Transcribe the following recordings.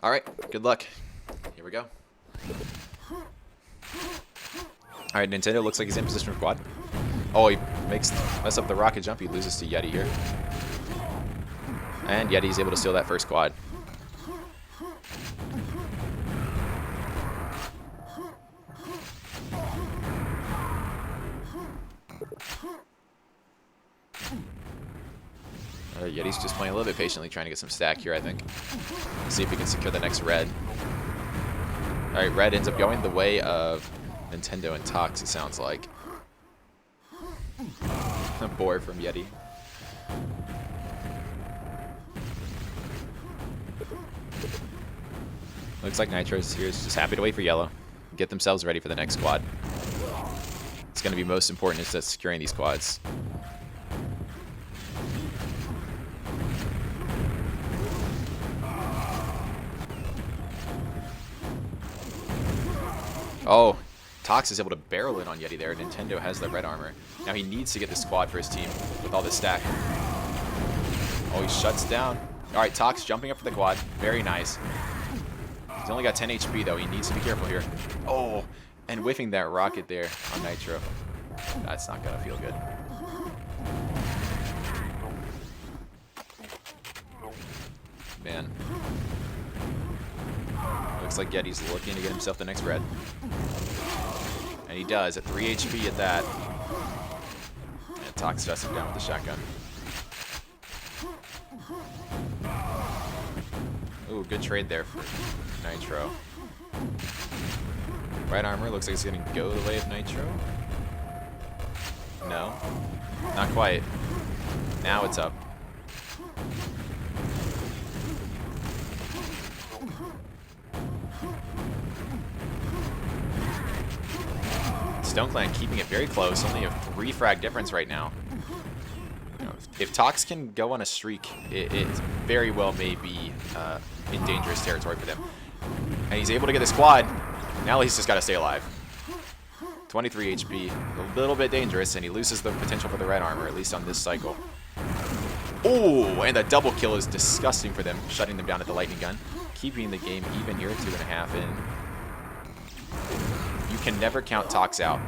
Alright, good luck. Here we go. Alright, Nintendo looks like he's in position for quad. Oh, he mess up the rocket jump. He loses to Yeti here. And Yeti's able to steal that first quad. Yeti's just playing a little bit patiently, trying to get some stack here, I think. See if he can secure the next red. Alright, red ends up going the way of Nintendo and Tox, it sounds like. A board from Yeti. Looks like Nitro's here is just happy to wait for yellow. Get themselves ready for the next quad. It's going to be most important is that securing these quads. Oh, Tox is able to barrel in on Yeti there. Nintendo has the red armor. Now he needs to get this quad for his team with all this stack. Oh, he shuts down. All right, Tox jumping up for the quad. Very nice. He's only got 10 HP, though. He needs to be careful here. Oh, and whiffing that rocket there on Nitro. That's not going to feel good. Man. Looks like Yeti's looking to get himself the next red. And he does at 3 HP at that. And Tox shuts him down with the shotgun. Ooh, good trade there for Nitro. Red armor looks like it's going to go the way of Nitro. No, not quite. Now it's up. Stone Clan keeping it very close, only a 3 frag difference right now. You know, if Tox can go on a streak, it very well may be in dangerous territory for them. And he's able to get this quad. Now he's just got to stay alive. 23 HP, a little bit dangerous, and he loses the potential for the red armor, at least on this cycle. Oh, and the double kill is disgusting for them, shutting them down at the lightning gun. Keeping the game even here, 2.5 in. You can never count Tox out.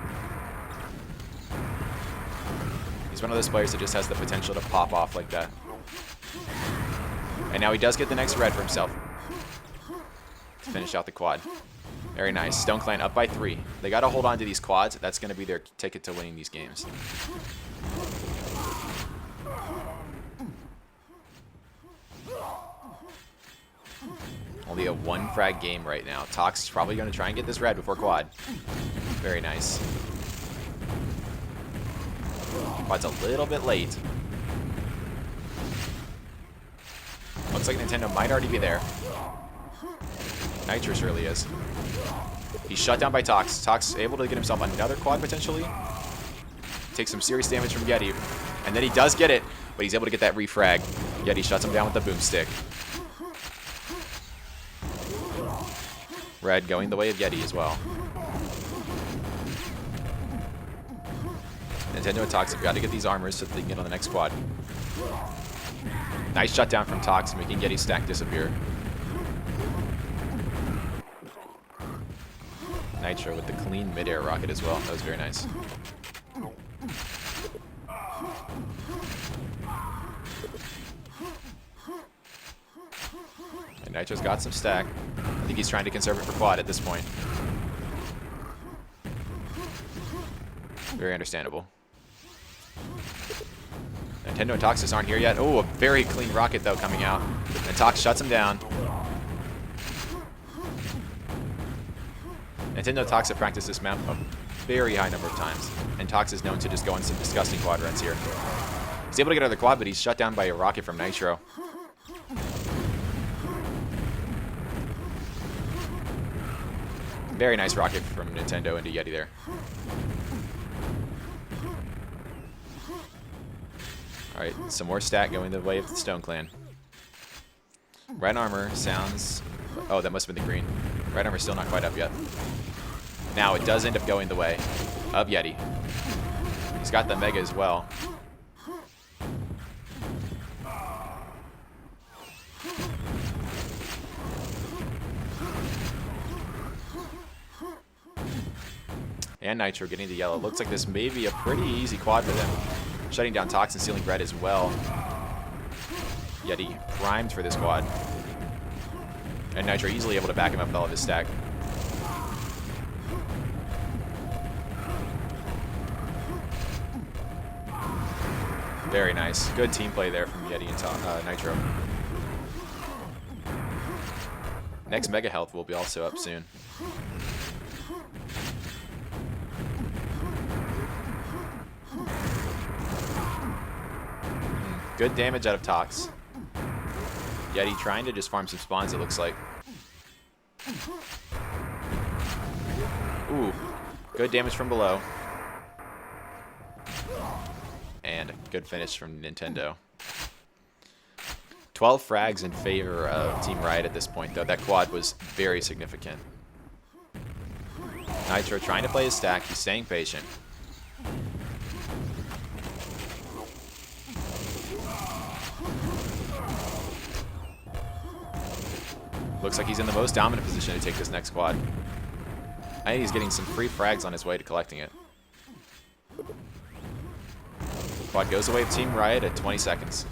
He's one of those players that just has the potential to pop off like that. And now he does get the next red for himself. To finish out the quad. Very nice. Stone Clan up by 3. They got to hold on to these quads. That's going to be their ticket to winning these games. Only a 1 frag game right now. Tox is probably going to try and get this red before quad. Very nice. Quad's a little bit late. Looks like Nintendo might already be there. Nitro surely is. He's shut down by Tox. Tox able to get himself another quad potentially. Takes some serious damage from Yeti. And then he does get it, but he's able to get that refrag. Yeti shuts him down with the boomstick. Red going the way of Yeti as well. Nintendo and Tox have got to get these armors so that they can get on the next quad. Nice shutdown from Tox, making Yeti's stack disappear. Nitro with the clean mid-air rocket as well. That was very nice. And Nitro's got some stack. I think he's trying to conserve it for quad at this point. Very understandable. Nintendo and Tox just aren't here yet. Oh, a very clean rocket though coming out. And Tox shuts him down. Nintendo and Tox have practiced this map a very high number of times. And Tox is known to just go on some disgusting quad runs here. He's able to get out of the quad, but he's shut down by a rocket from Nitro. Very nice rocket from Nintendo into Yeti there. Alright, some more stat going the way of the Stone Clan. Red armor sounds... Oh, that must have been the green. Red armor's still not quite up yet. Now it does end up going the way of Yeti. He's got the Mega as well. And Nitro getting the yellow. Looks like this may be a pretty easy quad for them. Shutting down Tox and stealing red as well. Yeti primed for this quad. And Nitro easily able to back him up with all of his stack. Very nice. Good team play there from Yeti and Nitro. Next Mega Health will be also up soon. Good damage out of Tox. Yeti trying to just farm some spawns, it looks like. Ooh, good damage from below. And a good finish from Nintendo. 12 frags in favor of Team Riot at this point, though. That quad was very significant. Nitro trying to play his stack. He's staying patient. Looks like he's in the most dominant position to take this next quad. I think he's getting some free frags on his way to collecting it. Quad goes away with Team Riot at 20 seconds.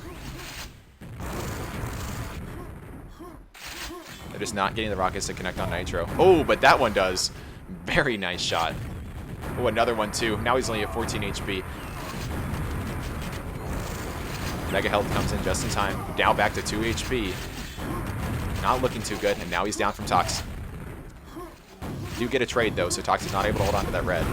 They're just not getting the rockets to connect on Nitro. Oh, but that one does. Very nice shot. Oh, another one too. Now he's only at 14 HP. Mega Health comes in just in time. Now back to 2 HP. Not looking too good, and now he's down from Tox. Do get a trade though, so Tox is not able to hold on to that red.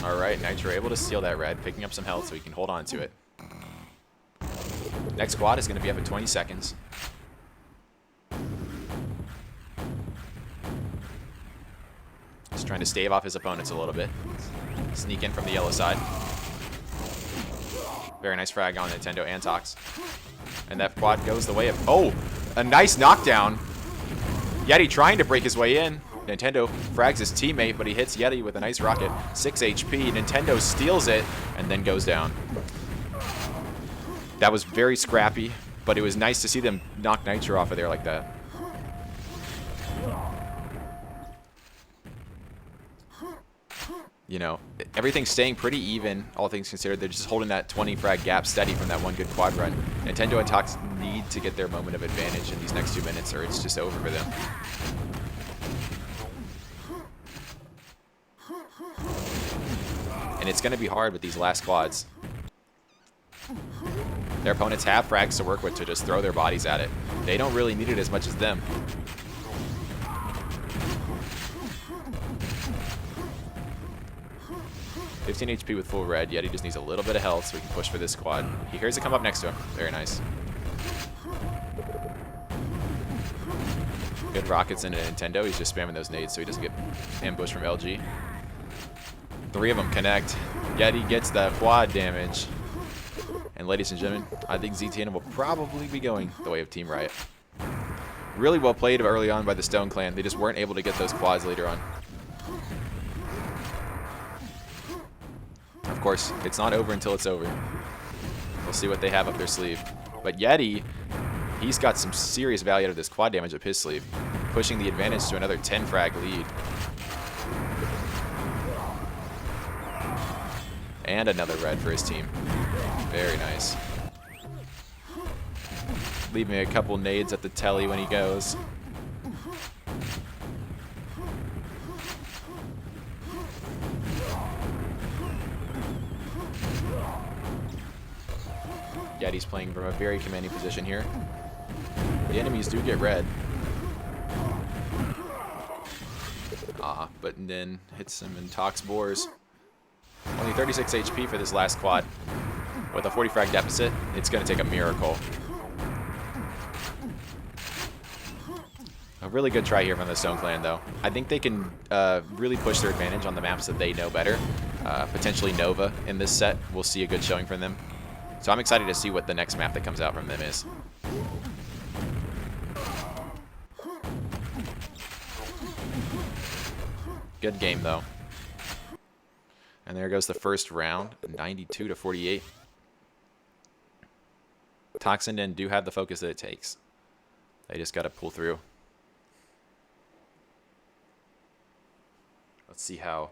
Alright, Nitro able to steal that red, picking up some health so he can hold on to it. Next quad is going to be up in 20 seconds. Just trying to stave off his opponents a little bit. Sneak in from the yellow side. Very nice frag on Nintendo and Tox. And that quad goes the way of... Oh! A nice knockdown! Yeti trying to break his way in. Nintendo frags his teammate, but he hits Yeti with a nice rocket. 6 HP. Nintendo steals it and then goes down. That was very scrappy, but it was nice to see them knock Nitro off of there like that. You know, everything's staying pretty even, all things considered. They're just holding that 20 frag gap steady from that one good quad run. Nintendo and Tox need to get their moment of advantage in these next 2 minutes, or it's just over for them. And it's going to be hard with these last quads. Their opponents have frags to work with to just throw their bodies at it. They don't really need it as much as them. $15 HP with full red, yet he just needs a little bit of health so he can push for this quad. He hears it come up next to him. Very nice. Good rockets into Nintendo. He's just spamming those nades so he doesn't get ambushed from LG. 3 of them connect. Yeti gets the quad damage. And ladies and gentlemen, I think ZTN will probably be going the way of Team Riot. Really well played early on by the Stone Clan. They just weren't able to get those quads later on. Of course, it's not over until it's over. We'll see what they have up their sleeve. But Yeti, he's got some serious value out of this quad damage up his sleeve, pushing the advantage to another 10 frag lead. And another red for his team. Very nice. Leaving a couple nades at the telly when he goes. Yeti's playing from a very commanding position here. The enemies do get red. But then hits him and Tox bores. Only 36 HP for this last quad. With a 40 frag deficit, it's going to take a miracle. A really good try here from the Stone Clan, though. I think they can really push their advantage on the maps that they know better. Potentially Nova in this set. We'll see a good showing from them. So I'm excited to see what the next map that comes out from them is. Good game, though. And there goes the first round, 92-48. Toxin do have the focus that it takes. They just got to pull through. Let's see how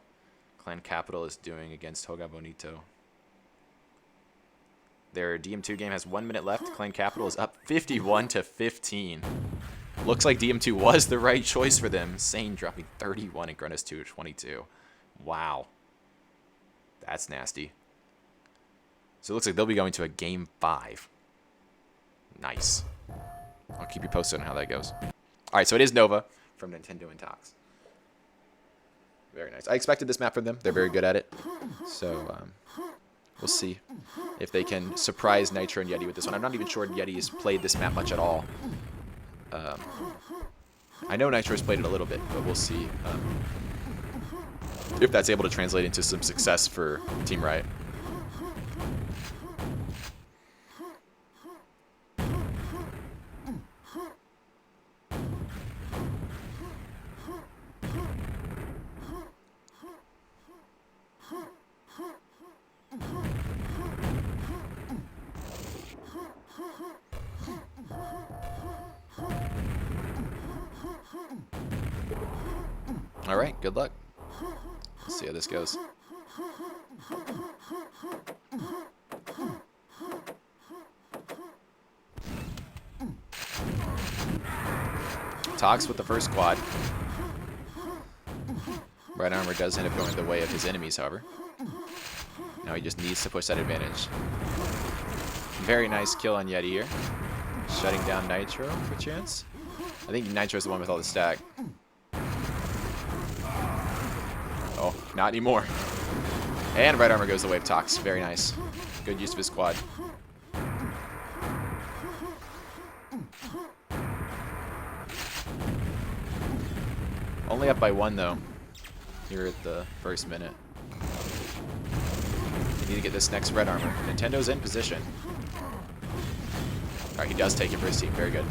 Clan Capital is doing against Hoga Bonito. Their DM2 game has 1 minute left. Clan Capital is up 51-15. Looks like DM2 was the right choice for them. Sane dropping 31 and Grunus 22. Wow. That's nasty. So it looks like they'll be going to a game 5. Nice. I'll keep you posted on how that goes. All right, so it is Nova from Nintendo and Tox. Very nice. I expected this map from them. They're very good at it. So we'll see if they can surprise Nitro and Yeti with this one. I'm not even sure Yeti has played this map much at all. I know Nitro's played it a little bit, but we'll see if that's able to translate into some success for Team Riot. All right, good luck. Let's see how this goes. Tox with the first quad. Red Armor does end up going the way of his enemies, however. Now he just needs to push that advantage. Very nice kill on Yeti here. Shutting down Nitro, perchance. I think Nitro's the one with all the stack. Oh, not anymore. And Red Armor goes the way of Tox. Very nice. Good use of his quad. Only up by 1, though, here at the first minute. We need to get this next Red Armor. Nintendo's in position. All right, he does take it for his team. Very good.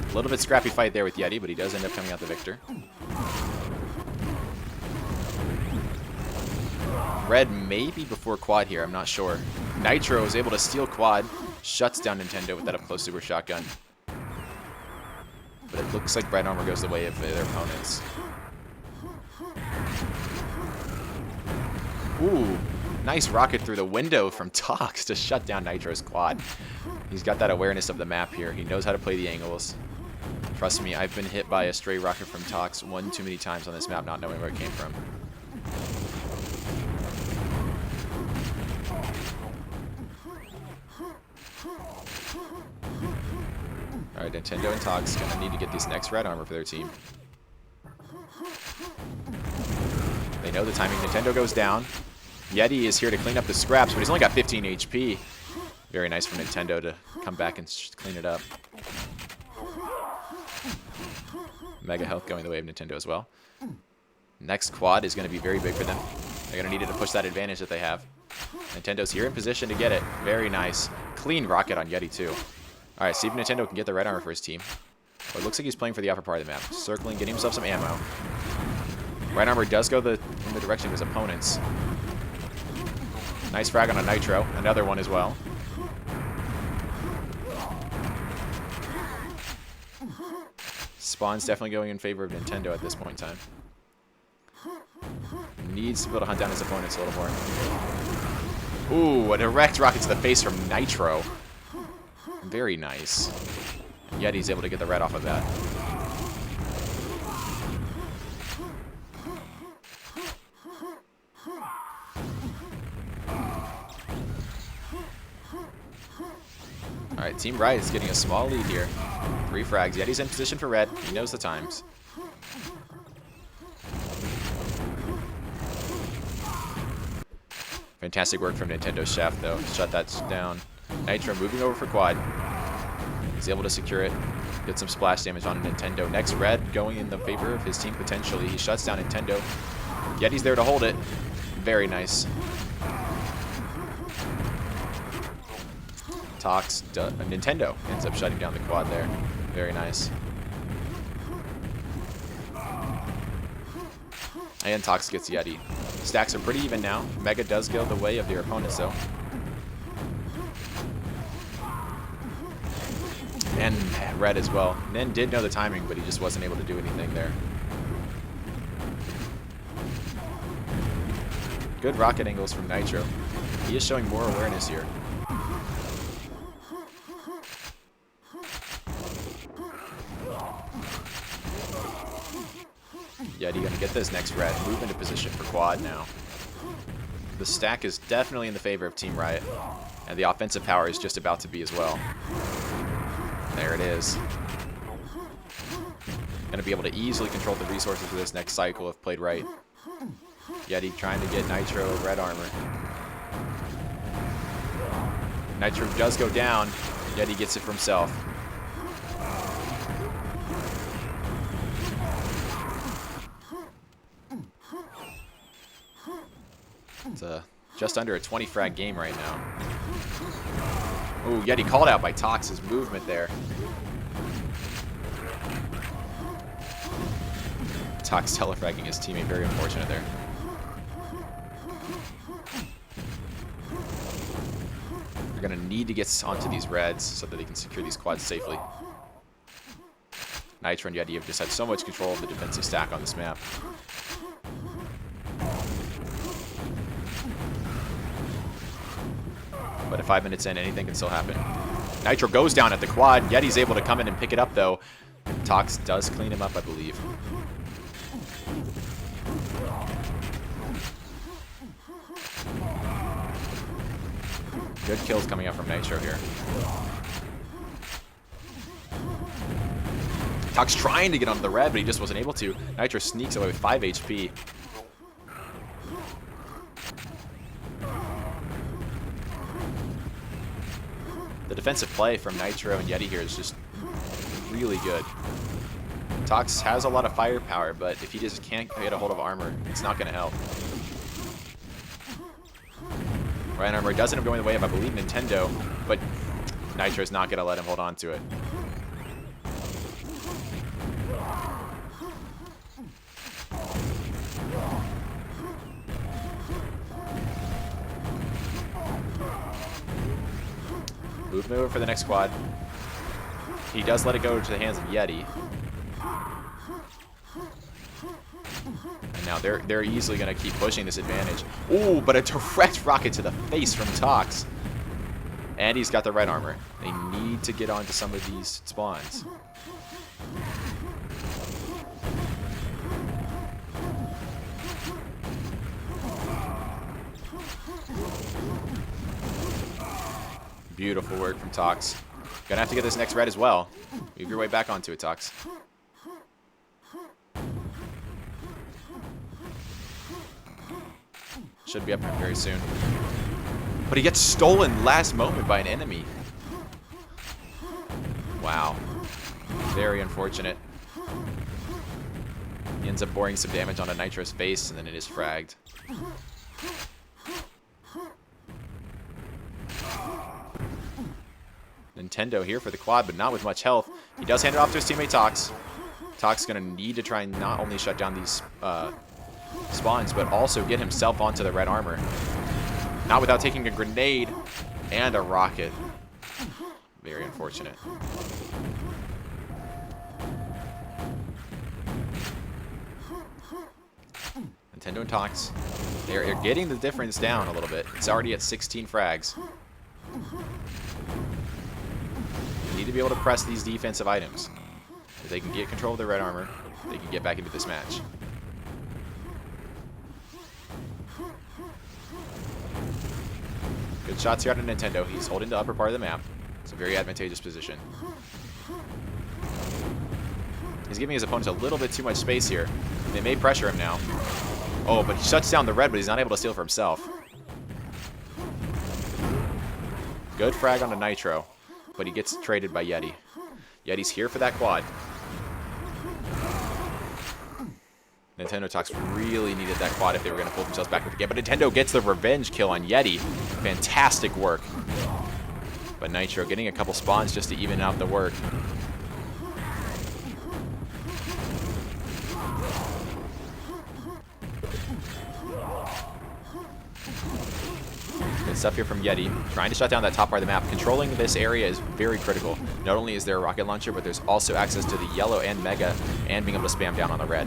A little bit scrappy fight there with Yeti, but he does end up coming out the victor. Red maybe before quad here, I'm not sure. Nitro is able to steal quad, shuts down Nintendo with that up-close super shotgun. But it looks like Red Armor goes the way of their opponents. Ooh, nice rocket through the window from Tox to shut down Nitro's quad. He's got that awareness of the map here. He knows how to play the angles. Trust me, I've been hit by a stray rocket from Tox one too many times on this map, not knowing where it came from. Alright, Nintendo and Tox gonna need to get this next Red Armor for their team. They know the timing. Nintendo goes down. Yeti is here to clean up the scraps, but he's only got 15 HP. Very nice for Nintendo to come back and clean it up. Mega health going the way of Nintendo as well. Next quad is going to be very big for them. They're going to need it to push that advantage that they have. Nintendo's here in position to get it. Very nice. Clean rocket on Yeti too. Alright, see if Nintendo can get the Red Armor for his team. Well, it looks like he's playing for the upper part of the map. Circling, getting himself some ammo. Red Armor does go in the direction of his opponents. Nice frag on a Nitro. Another one as well. Spawn's definitely going in favor of Nintendo at this point in time. Needs to be able to hunt down his opponents a little more. Ooh, a direct rocket to the face from Nitro. Very nice. And Yeti's able to get the red off of that. Alright, Team Riot is getting a small lead here. 3 frags. Yeti's in position for red. He knows the times. Fantastic work from Nintendo's Shaft, though. Shut that down. Nitro moving over for quad. He's able to secure it. Get some splash damage on Nintendo. Next red going in the favor of his team potentially. He shuts down Nintendo. Yeti's there to hold it. Very nice. Nintendo ends up shutting down the quad there. Very nice. And Tox gets Yeti. Stacks are pretty even now. Mega does go the way of their opponents though. And red as well. Nen did know the timing, but he just wasn't able to do anything there. Good rocket angles from Nitro. He is showing more awareness here. Yeti gonna get this next red. Move into position for quad now. The stack is definitely in the favor of Team Riot, and the offensive power is just about to be as well. There it is. Gonna be able to easily control the resources for this next cycle if played right. Yeti trying to get Nitro red armor. Nitro does go down. Yeti gets it for himself. It's just under a 20 frag game right now. Ooh, Yeti called out by Tox's movement there. Tox telefragging his teammate, very unfortunate there. They're gonna need to get onto these reds so that they can secure these quads safely. Nitro and Yeti have just had so much control of the defensive stack on this map. But at 5 minutes in, anything can still happen. Nitro goes down at the quad. Yeti's able to come in and pick it up, though. Tox does clean him up, I believe. Good kills coming out from Nitro here. Tox trying to get onto the red, but he just wasn't able to. Nitro sneaks away with 5 HP. The defensive play from Nitro and Yeti here is just really good. Tox has a lot of firepower, but if he just can't get a hold of armor, it's not going to help. Right armor does end up going the way of, I believe, Nintendo, but Nitro's not going to let him hold on to it. Moving over for the next quad. He does let it go to the hands of Yeti. And now they're easily going to keep pushing this advantage. Ooh, but a direct rocket to the face from Tox. And he's got the red armor. They need to get onto some of these spawns. Beautiful work from Tox. Gonna have to get this next red as well. Move your way back onto it, Tox. Should be up very soon. But he gets stolen last moment by an enemy. Wow. Very unfortunate. He ends up boring some damage onto Nitro's face, and then it is fragged. Nintendo here for the quad, but not with much health. He does hand it off to his teammate Tox. Tox is going to need to try and not only shut down these spawns, but also get himself onto the red armor. Not without taking a grenade and a rocket. Very unfortunate. Nintendo and Tox, they're getting the difference down a little bit. It's already at 16 frags. Need to be able to press these defensive items. If they can get control of the red armor, they can get back into this match. Good shots here out of Nintendo. He's holding the upper part of the map. It's a very advantageous position. He's giving his opponents a little bit too much space here. They may pressure him now. Oh, but he shuts down the red, but he's not able to steal for himself. Good frag onto Nitro, but he gets traded by Yeti. Yeti's here for that quad. Nintendo Talks really needed that quad if they were going to pull themselves back with the game. But Nintendo gets the revenge kill on Yeti. Fantastic work. But Nitro getting a couple spawns just to even out the work. Good stuff here from Yeti. Trying to shut down that top part of the map. Controlling this area is very critical. Not only is there a rocket launcher, but there's also access to the yellow and mega, and being able to spam down on the red.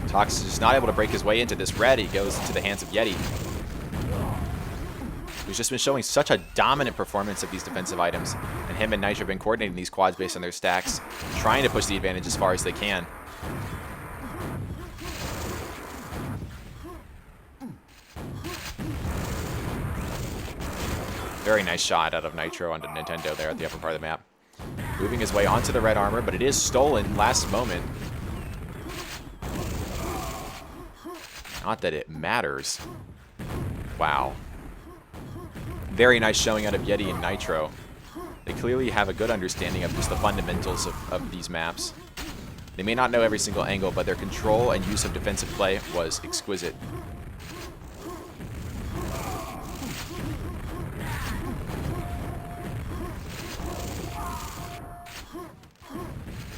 Tox is just not able to break his way into this red. He goes into the hands of Yeti, who's just been showing such a dominant performance of these defensive items. And him and Nitro have been coordinating these quads based on their stacks, trying to push the advantage as far as they can. Very nice shot out of Nitro onto Nintendo there at the upper part of the map. Moving his way onto the red armor, but it is stolen last moment. Not that it matters. Wow. Very nice showing out of Yeti and Nitro. They clearly have a good understanding of just the fundamentals of these maps. They may not know every single angle, but their control and use of defensive play was exquisite.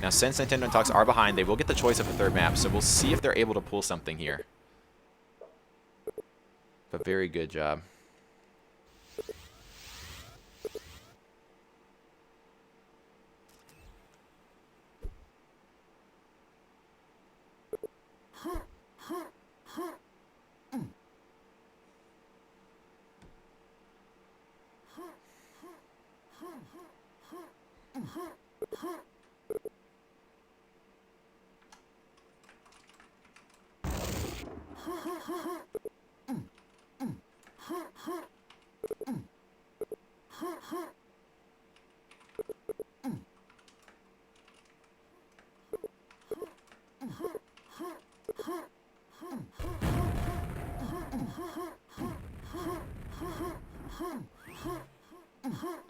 Now, since Nintendo and Talks are behind, they will get the choice of the third map, so we'll see if they're able to pull something here. But very good job.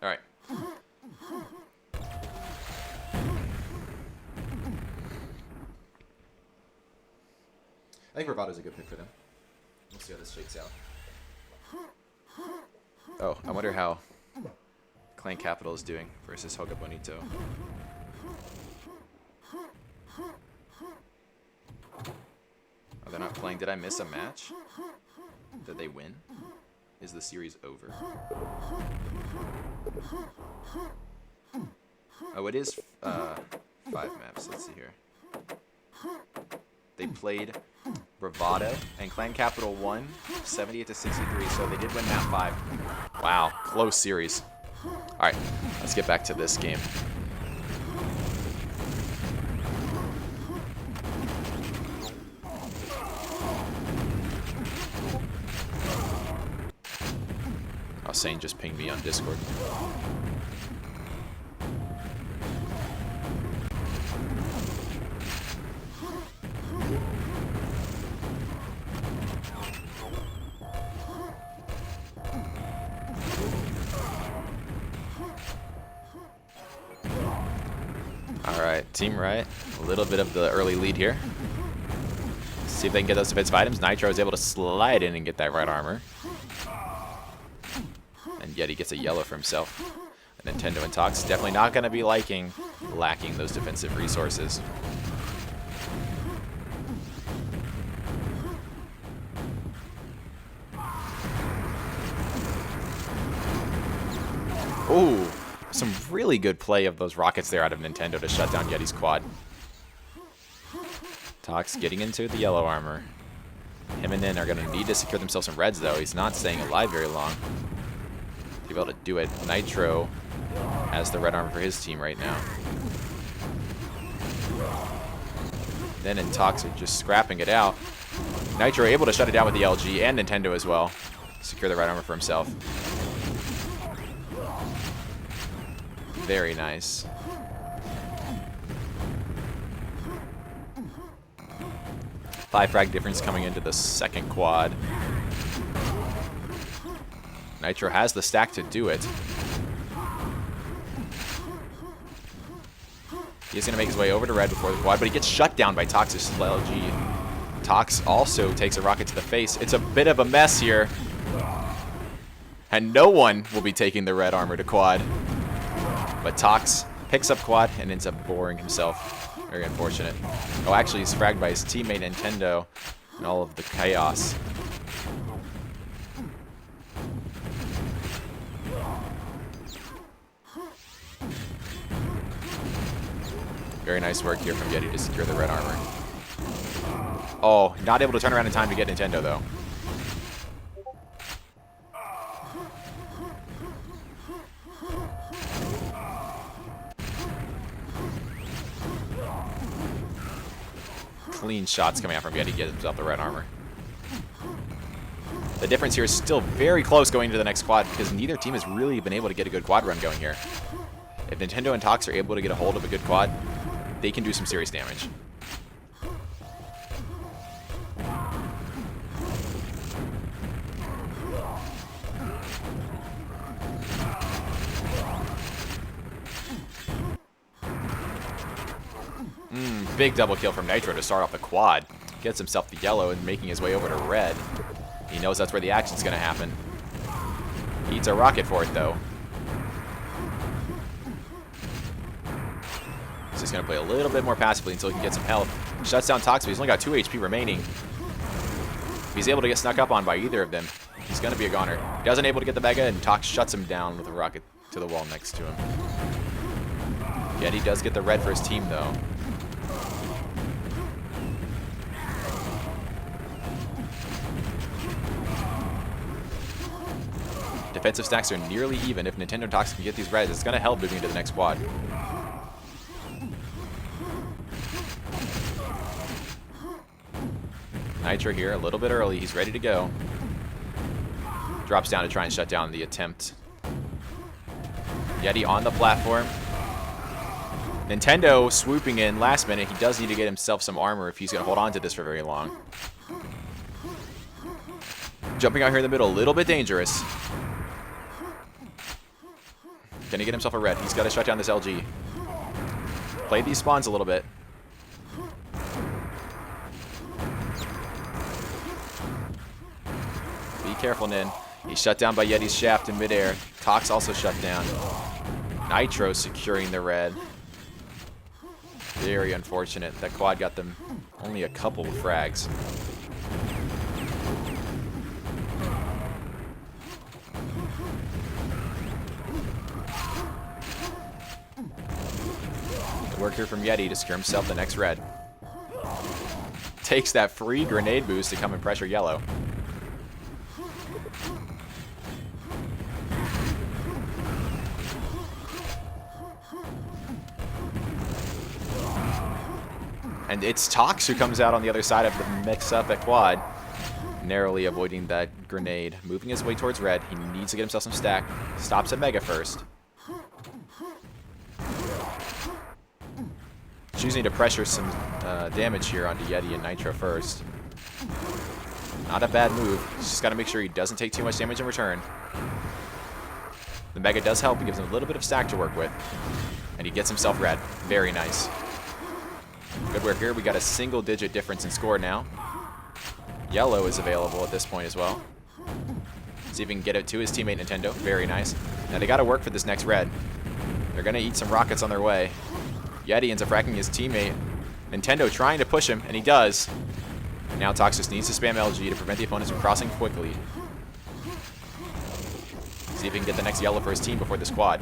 All right. I think Bravado's a good pick for them. We'll see how this shakes out. Oh, I wonder how Clan Capital is doing versus Hoga Bonito. Oh, they're not playing. Did I miss a match? Did they win? Is the series over? Oh, it is 5 maps. Let's see here. They played Bravado, and Clan Capital won 78-63, so they did win map 5. Wow, close series. All right, let's get back to this game. Sane just pinged me on Discord. All right, Team Riot, a little bit of the early lead here. See if they can get those defensive items. Nitro is able to slide in and get that red armor. And Yeti gets a yellow for himself. And Nintendo and Talks definitely not going to be lacking those defensive resources. Ooh, some really good play of those rockets there out of Nintendo to shut down Yeti's quad. Talks getting into the yellow armor. Him and Nin are going to need to secure themselves some reds, though. He's not staying alive very long to be able to do it. Nitro has the red armor for his team right now. Nin and Talks are just scrapping it out. Nitro able to shut it down with the LG, and Nintendo as well. Secure the red armor for himself. Very nice. Five frag difference coming into the second quad. Nitro has the stack to do it. He's going to make his way over to red before the quad, but he gets shut down by Tox's LG. Tox also takes a rocket to the face. It's a bit of a mess here. And no one will be taking the red armor to quad. But Tox picks up quad and ends up boring himself. Very unfortunate. Oh, actually, he's fragged by his teammate Nintendo and all of the chaos. Very nice work here from Yeti to secure the red armor. Oh, not able to turn around in time to get Nintendo, though. Clean shots coming out from Yeti to get himself the red armor. The difference here is still very close going into the next quad because neither team has really been able to get a good quad run going here. If Nintendo and Tox are able to get a hold of a good quad, they can do some serious damage. Big double kill from Nitro to start off the quad. Gets himself the yellow and making his way over to red. He knows that's where the action's going to happen. He eats a rocket for it, though. He's just going to play a little bit more passively until he can get some health. Shuts down Tox, but he's only got 2 HP remaining. If he's able to get snuck up on by either of them, he's going to be a goner. He wasn't able to get the Mega, and Tox shuts him down with a rocket to the wall next to him. Yet he does get the red for his team, though. Defensive stacks are nearly even. If Nintendo Tox can get these reds, it's going to help moving into the next quad. Nitro here, a little bit early. He's ready to go. Drops down to try and shut down the attempt. Yeti on the platform. Nintendo swooping in last minute. He does need to get himself some armor if he's going to hold on to this for very long. Jumping out here in the middle, a little bit dangerous. Can he get himself a red? He's got to shut down this LG. Play these spawns a little bit. Be careful, Nin. He's shut down by Yeti's shaft in midair. Tox also shut down. Nitro securing the red. Very unfortunate. That quad got them only a couple of frags. Work here from Yeti to secure himself the next red. Takes that free grenade boost to come and pressure yellow. And it's Tox who comes out on the other side of the mix-up at quad, narrowly avoiding that grenade. Moving his way towards red. He needs to get himself some stack. Stops at Mega first. Choosing to pressure some damage here onto Yeti and Nitro first. Not a bad move. He's just got to make sure he doesn't take too much damage in return. The Mega does help. He gives him a little bit of stack to work with. And he gets himself red. Very nice. Good work here. We got a single-digit difference in score now. Yellow is available at this point as well. See if he can get it to his teammate Nintendo. Very nice. Now they got to work for this next red. They're going to eat some rockets on their way. Yeti ends up fracking his teammate. Nintendo trying to push him, and he does. Now Tox just needs to spam LG to prevent the opponents from crossing quickly. See if he can get the next yellow for his team before this quad.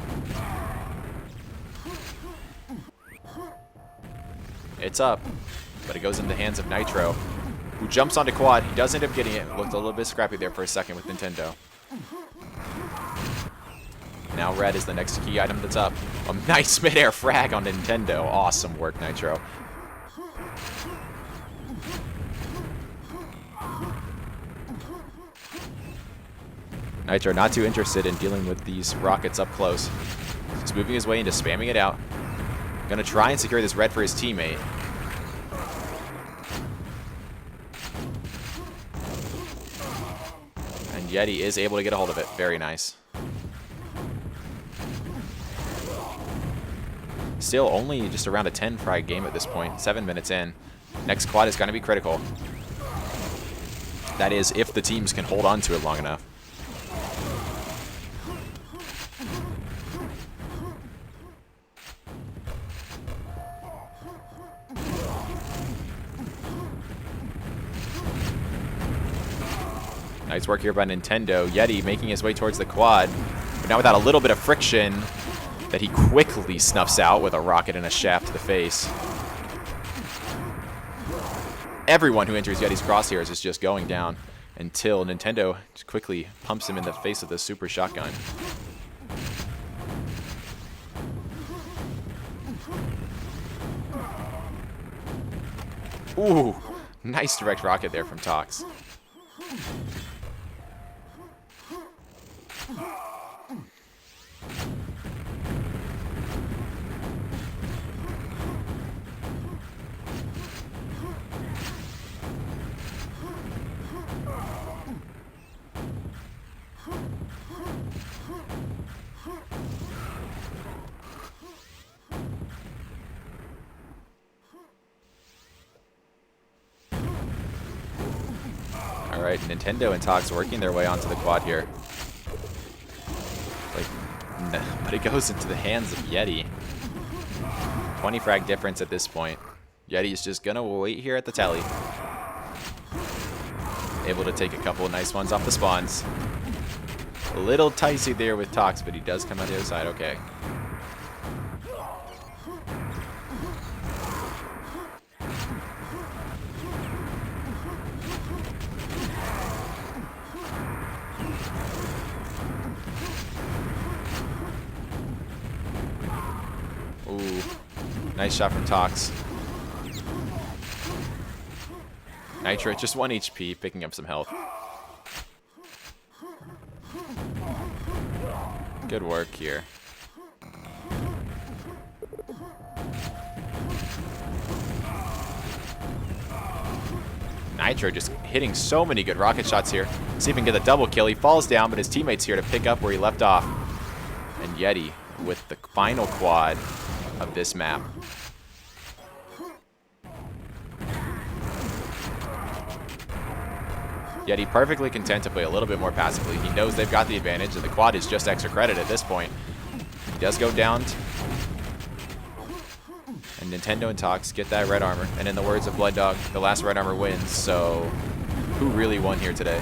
It's up, but it goes into the hands of Nitro, who jumps onto quad. He does end up getting it. Looked a little bit scrappy there for a second with Nintendo. Now red is the next key item that's up. A nice mid-air frag on Nintendo. Awesome work, Nitro. Nitro not too interested in dealing with these rockets up close. Just moving his way into spamming it out. Gonna try and secure this red for his teammate. And Yeti is able to get a hold of it. Very nice. Still only just around a 10 frag game at this point. 7 minutes in. Next quad is going to be critical. That is, if the teams can hold on to it long enough. Nice work here by Nintendo. Yeti making his way towards the quad. But now without a little bit of friction that he quickly snuffs out with a rocket and a shaft to the face. Everyone who enters Yeti's crosshairs is just going down until Nintendo just quickly pumps him in the face with the super shotgun. Ooh, nice direct rocket there from Tox. Alright, Nintendo and Tox working their way onto the quad here. But it goes into the hands of Yeti. 20 frag difference at this point. Yeti's just gonna wait here at the telly. Able to take a couple of nice ones off the spawns. A little ticey there with Tox, but he does come out the other side okay. Ooh, nice shot from Tox. Nitro, just 1 HP, picking up some health. Good work here. Nitro just hitting so many good rocket shots here. See if he can get a double kill. He falls down, but his teammate's here to pick up where he left off. And Yeti with the final quad of this map. Yeti perfectly content to play a little bit more passively. He knows they've got the advantage, and the quad is just extra credit at this point. He does go down. And Nintendo and Tox get that red armor. And in the words of Blood Dog, the last red armor wins. So, who really won here today?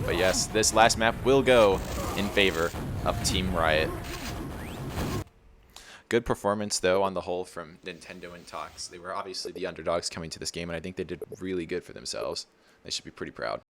But yes, this last map will go in favor of Team Riot. Good performance, though, on the whole from Nintendo and Tox. They were obviously the underdogs coming to this game, and I think they did really good for themselves. They should be pretty proud.